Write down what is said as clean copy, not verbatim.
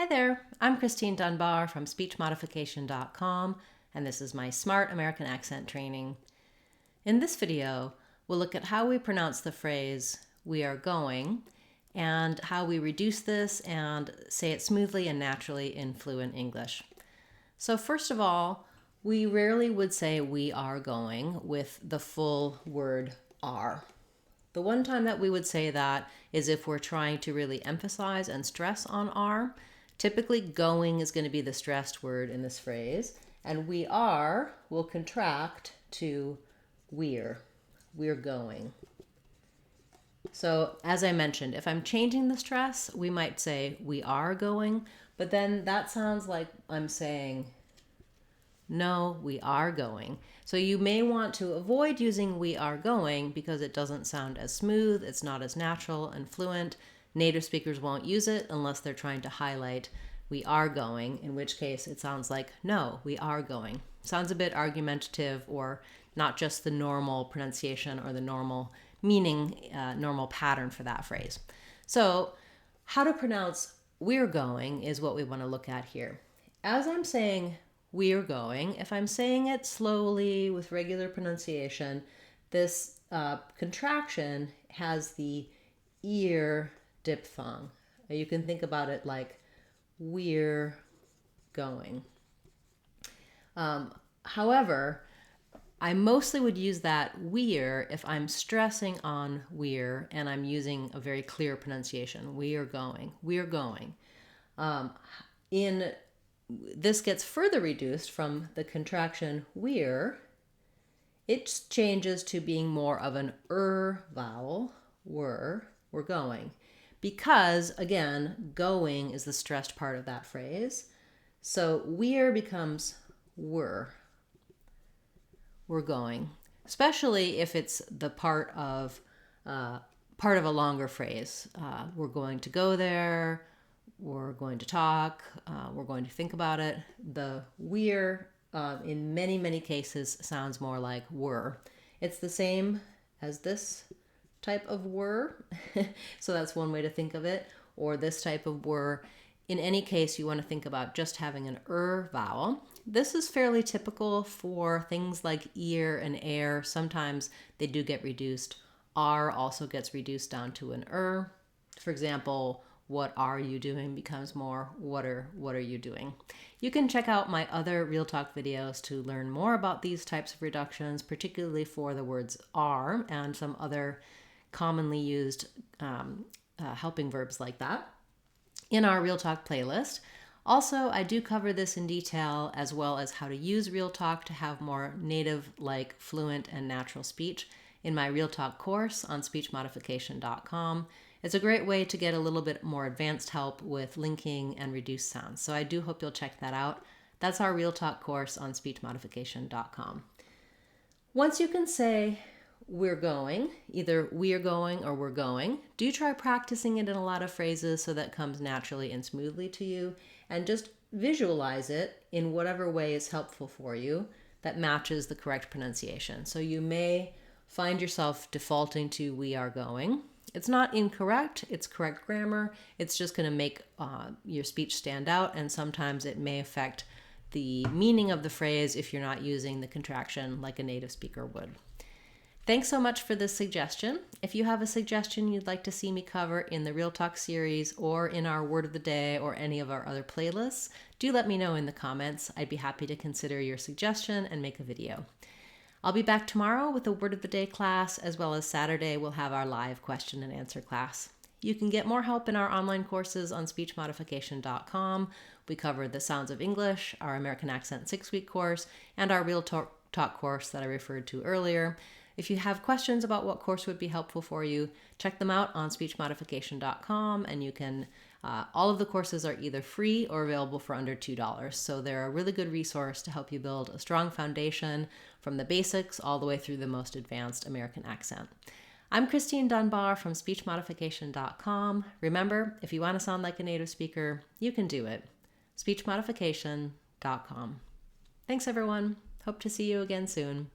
Hi there, I'm Christine Dunbar from speechmodification.com, and this is my Smart American Accent training. In this video, we'll look at how we pronounce the phrase, we are going, and how we reduce this and say it smoothly and naturally in fluent English. So first of all, we rarely would say we are going with the full word are. The one time that we would say that is if we're trying to really emphasize and stress on are. Typically, going is going to be the stressed word in this phrase, and we are will contract to we're going. So as I mentioned, if I'm changing the stress, we might say we are going, but then that sounds like I'm saying no, we are going. So you may want to avoid using we are going because it doesn't sound as smooth, it's not as natural and fluent. Native speakers won't use it unless they're trying to highlight we are going, in which case it sounds like no, we are going. Sounds a bit argumentative or not just the normal pronunciation or the normal meaning, normal pattern for that phrase. So how to pronounce we're going is what we want to look at here. As I'm saying we're going, if I'm saying it slowly with regular pronunciation, this contraction has the ear diphthong. You can think about it like we're going. However, I mostly would use that we're if I'm stressing on we're and I'm using a very clear pronunciation. We are going. We're going. This gets further reduced from the contraction we're. It changes to being more of an vowel. We're going. Because, again, going is the stressed part of that phrase. So we're becomes we're going. Especially if it's the part of a longer phrase. We're going to go there. We're going to talk. We're going to think about it. The we're in many, many cases sounds more like were. It's the same as this type of were. So that's one way to think of it. Or this type of were. In any case, you want to think about just having an vowel. This is fairly typical for things like ear and air. Sometimes they do get reduced. R also gets reduced down to an For example, what are you doing becomes more what are you doing. You can check out my other Real Talk videos to learn more about these types of reductions, particularly for the words are and some other commonly used helping verbs like that in our Real Talk playlist. Also, I do cover this in detail as well as how to use Real Talk to have more native-like fluent and natural speech in my Real Talk course on speechmodification.com. It's a great way to get a little bit more advanced help with linking and reduced sounds. So I do hope you'll check that out. That's our Real Talk course on speechmodification.com. Once you can say we're going, either we are going or we're going, do try practicing it in a lot of phrases so that comes naturally and smoothly to you, and just visualize it in whatever way is helpful for you that matches the correct pronunciation. So you may find yourself defaulting to we are going. It's not incorrect, it's correct grammar. It's just going to make your speech stand out, and sometimes it may affect the meaning of the phrase if you're not using the contraction like a native speaker would. Thanks so much for this suggestion. If you have a suggestion you'd like to see me cover in the Real Talk series or in our Word of the Day or any of our other playlists, do let me know in the comments. I'd be happy to consider your suggestion and make a video. I'll be back tomorrow with a Word of the Day class, as well as Saturday we'll have our live question and answer class. You can get more help in our online courses on speechmodification.com. We cover the Sounds of English, our American Accent 6-week course, and our Real Talk course that I referred to earlier. If you have questions about what course would be helpful for you, check them out on speechmodification.com, and you can all of the courses are either free or available for under $2. So they're a really good resource to help you build a strong foundation from the basics all the way through the most advanced American accent. I'm Christine Dunbar from speechmodification.com. Remember, if you want to sound like a native speaker, you can do it. speechmodification.com. Thanks, everyone. Hope to see you again soon.